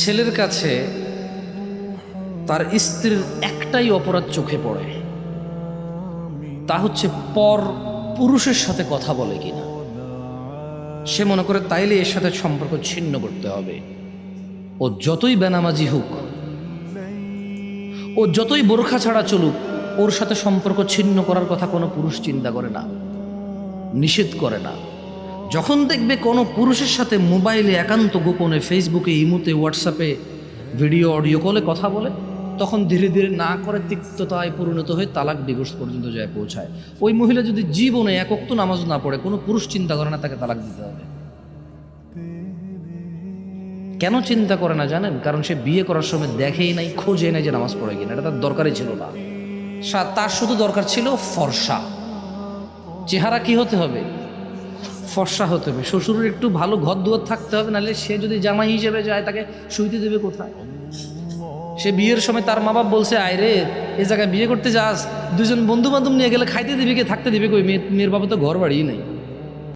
ছেলের কাছে তার স্ত্রীর একটাই অপরাধ চোখে পড়ে, তা হচ্ছে পর পুরুষের সাথে কথা বলে কিনা। সে মনে করে তাইলে এর সাথে সম্পর্ক ছিন্ন করতে হবে। ও যতই বেনামাজি হোক, ও যতই বোরখা ছাড়া চলুক, ওর সাথে সম্পর্ক ছিন্ন করার কথা কোনো পুরুষ চিন্তা করে না, নিষেধ করে না। যখন দেখবে কোনো পুরুষের সাথে মোবাইলে একান্ত গোপনে, ফেসবুকে, ইমুতে, হোয়াটসঅ্যাপে, ভিডিও অডিও কলে কথা বলে, তখন ধীরে ধীরে না করে তিক্ততায় পরিণত হয়ে তালাক, ডিভোর্স পর্যন্ত যায় পৌঁছায়। ওই মহিলা যদি জীবনে এক ওয়াক্ত নামাজ না পড়ে, কোনো পুরুষ চিন্তা করে না তাকে তালাক দিতে হবে। কেন চিন্তা করে না জানেন? কারণ সে বিয়ে করার সময় দেখেই নাই, খোঁজে নাই যে নামাজ পড়ে কিনা। এটা তার দরকারই ছিল না। তার শুধু দরকার ছিল ফর্সা। চেহারা কি হতে হবে? ফর্সা হতে হবে। শ্বশুরের একটু ভালো ঘর দুয়ার থাকতে হবে, নাহলে সে যদি জামাই হিসেবে যায় তাকে শুইতে দেবে কোথায়? সে বিয়ের সময় তার মা বাপ বলছে, আয় রে এ জায়গায় বিয়ে করতে যাস, দুজন বন্ধু বান্ধব নিয়ে গেলে খাইতে দিবি কে, থাকতে দিবি কই? মেয়ের বাবা তো ঘর বাড়িই নাই।